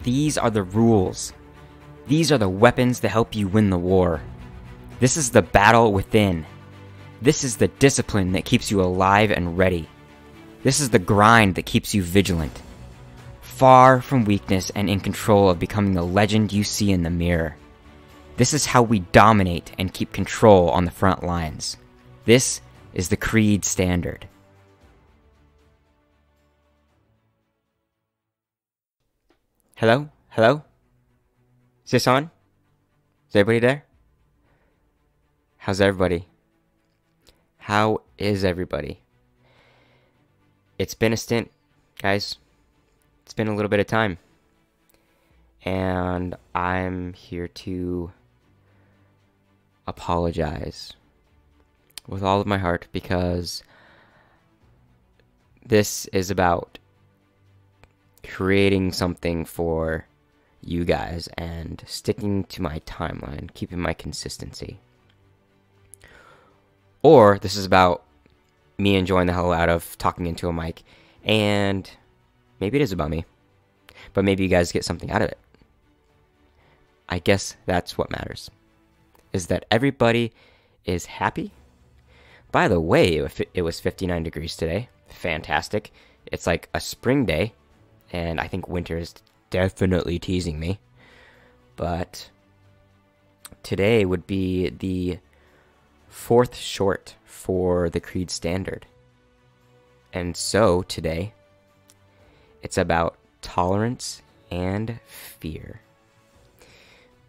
these are the rules. These are the weapons that help you win the war. This is the battle within. This is the discipline that keeps you alive and ready. This is the grind that keeps you vigilant. Far from weakness and in control of becoming the legend you see in the mirror. This is how we dominate and keep control on the front lines. This is the Kreed standard. Hello? Hello? Is this on? Is everybody there? How's everybody? How is everybody? It's been a stint, guys. It's been a little bit of time. And I'm here to apologize with all of my heart, because this is about creating something for you guys and sticking to my timeline, keeping my consistency. Or this is about me enjoying the hell out of talking into a mic, and maybe it is about me, but maybe you guys get something out of it. I guess that's what matters, is that everybody is happy. By the way, it was 59 degrees today. Fantastic. It's like a spring day, and I think winter is definitely teasing me. But today would be the 4th short for the Kreed standard. And so today, it's about tolerance and fear.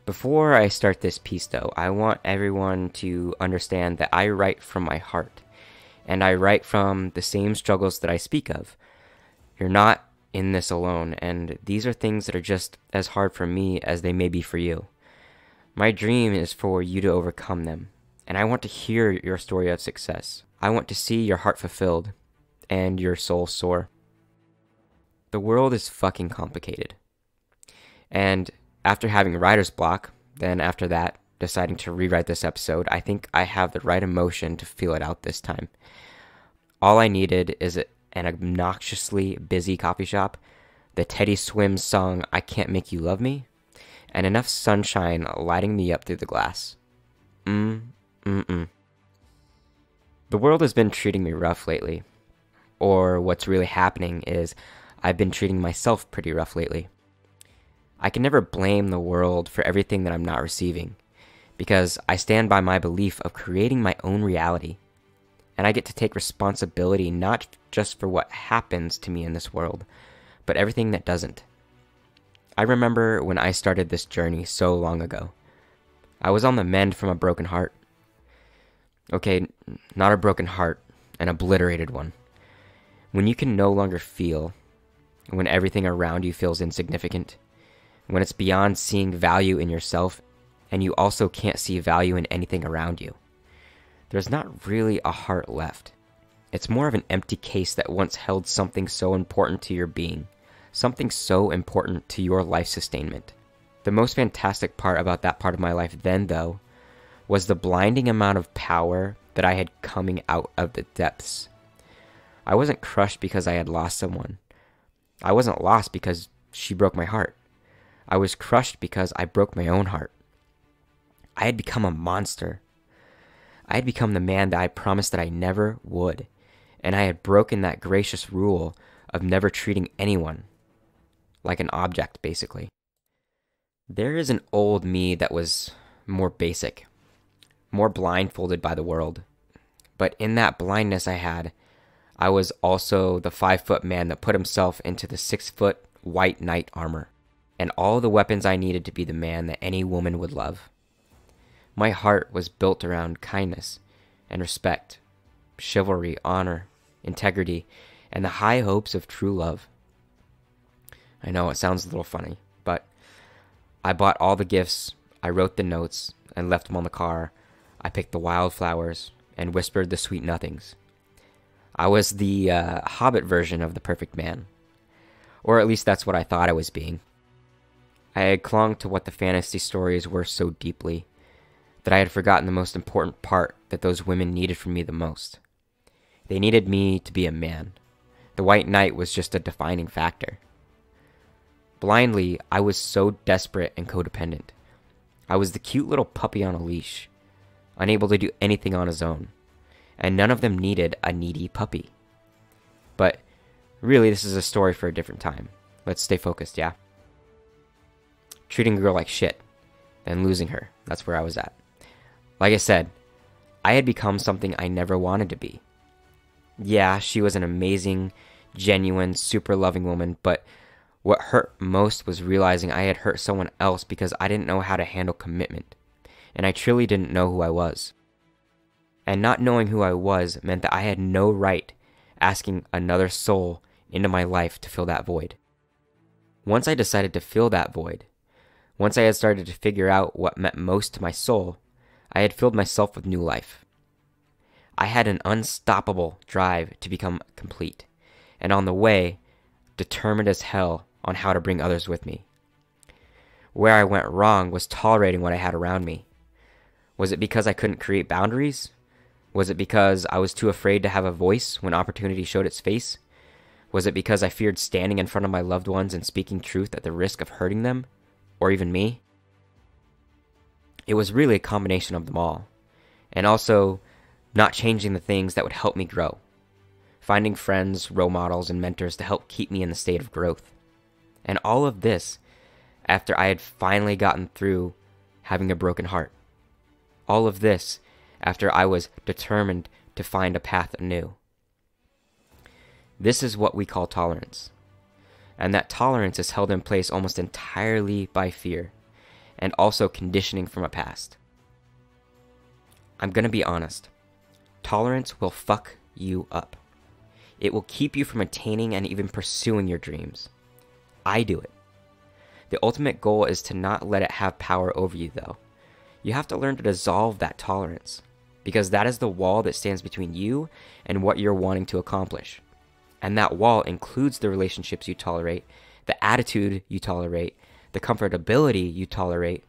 Before I start this piece, though, I want everyone to understand that I write from my heart, and I write from the same struggles that I speak of. You're not in this alone, and these are things that are just as hard for me as they may be for you. My dream is for you to overcome them, and I want to hear your story of success. I want to see your heart fulfilled and your soul soar. The world is fucking complicated, and after having writer's block, then after that, deciding to rewrite this episode, I think I have the right emotion to feel it out this time. All I needed is an obnoxiously busy coffee shop, the Teddy Swims song I Can't Make You Love Me, and enough sunshine lighting me up through the glass. The world has been treating me rough lately. Or what's really happening is I've been treating myself pretty rough lately. I can never blame the world for everything that I'm not receiving, because I stand by my belief of creating my own reality, and I get to take responsibility not just for what happens to me in this world, but everything that doesn't. I remember when I started this journey so long ago. I was on the mend from a broken heart. Okay, not a broken heart, an obliterated one. When you can no longer feel, when everything around you feels insignificant, when it's beyond seeing value in yourself, and you also can't see value in anything around you. There's not really a heart left. It's more of an empty case that once held something so important to your being, something so important to your life sustainment. The most fantastic part about that part of my life then, though, was the blinding amount of power that I had coming out of the depths. I wasn't crushed because I had lost someone. I wasn't lost because she broke my heart. I was crushed because I broke my own heart. I had become a monster. I had become the man that I promised that I never would, and I had broken that gracious rule of never treating anyone like an object, basically. There is an old me that was more basic, more blindfolded by the world. But in that blindness I was also the 5-foot man that put himself into the 6-foot white knight armor, and all the weapons I needed to be the man that any woman would love. My heart was built around kindness and respect, chivalry, honor, integrity, and the high hopes of true love. I know it sounds a little funny, but I bought all the gifts, I wrote the notes, and left them on the car. I picked the wildflowers and whispered the sweet nothings. I was the Hobbit version of the perfect man. Or at least that's what I thought I was being. I had clung to what the fantasy stories were so deeply that I had forgotten the most important part that those women needed from me the most. They needed me to be a man. The White Knight was just a defining factor. Blindly, I was so desperate and codependent. I was the cute little puppy on a leash, unable to do anything on his own, and none of them needed a needy puppy. But really, this is a story for a different time. Let's stay focused, yeah? Treating a girl like shit, then losing her. That's where I was at. Like I said, I had become something I never wanted to be. Yeah, she was an amazing, genuine, super loving woman, but what hurt most was realizing I had hurt someone else because I didn't know how to handle commitment, and I truly didn't know who I was. And not knowing who I was meant that I had no right asking another soul into my life to fill that void. Once I decided to fill that void, once I had started to figure out what meant most to my soul, I had filled myself with new life. I had an unstoppable drive to become complete, and on the way, determined as hell on how to bring others with me. Where I went wrong was tolerating what I had around me. Was it because I couldn't create boundaries? Was it because I was too afraid to have a voice when opportunity showed its face? Was it because I feared standing in front of my loved ones and speaking truth at the risk of hurting them, or even me? It was really a combination of them all, and also not changing the things that would help me grow. Finding friends, role models, and mentors to help keep me in the state of growth. And all of this after I had finally gotten through having a broken heart. All of this after I was determined to find a path anew. This is what we call tolerance. And that tolerance is held in place almost entirely by fear, and also conditioning from a past. I'm gonna be honest. Tolerance will fuck you up. It will keep you from attaining and even pursuing your dreams. I do it. The ultimate goal is to not let it have power over you, though. You have to learn to dissolve that tolerance, because that is the wall that stands between you and what you're wanting to accomplish. And that wall includes the relationships you tolerate, the attitude you tolerate, the comfortability you tolerate,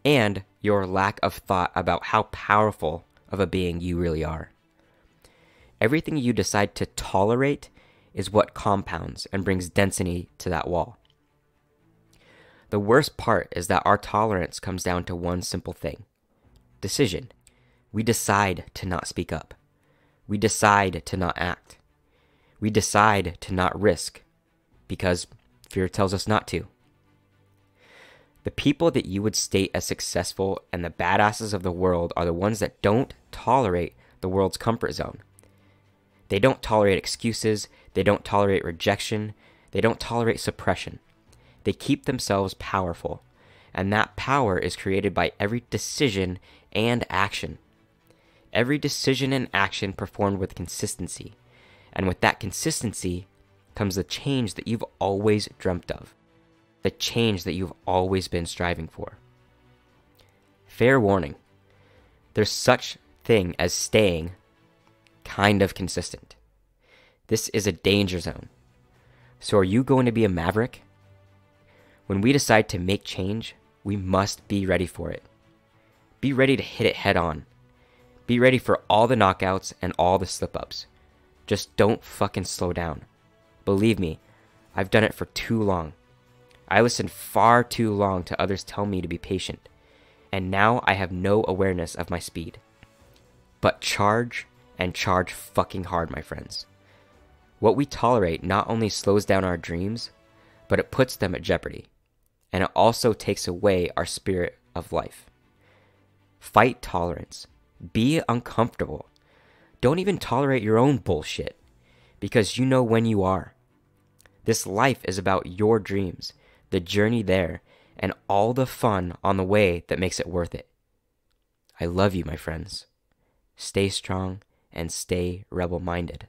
and your lack of thought about how powerful of a being you really are. Everything you decide to tolerate is what compounds and brings density to that wall. The worst part is that our tolerance comes down to one simple thing: decision. We decide to not speak up. We decide to not act. We decide to not risk because fear tells us not to. The people that you would state as successful and the badasses of the world are the ones that don't tolerate the world's comfort zone. They don't tolerate excuses. They don't tolerate rejection. They don't tolerate suppression. They keep themselves powerful, and that power is created by every decision and action. Every decision and action performed with consistency, and with that consistency comes the change that you've always dreamt of, the change that you've always been striving for. Fair warning, there's such thing as staying kind of consistent. This is a danger zone. So are you going to be a maverick? When we decide to make change, we must be ready for it. Be ready to hit it head on. Be ready for all the knockouts and all the slip-ups. Just don't fucking slow down. Believe me, I've done it for too long. I listened far too long to others tell me to be patient, and now I have no awareness of my speed. But charge, and charge fucking hard, my friends. What we tolerate not only slows down our dreams, but it puts them at jeopardy, and it also takes away our spirit of life. Fight tolerance. Be uncomfortable. Don't even tolerate your own bullshit, because you know when you are. This life is about your dreams, the journey there, and all the fun on the way that makes it worth it. I love you, my friends. Stay strong and stay rebel-minded.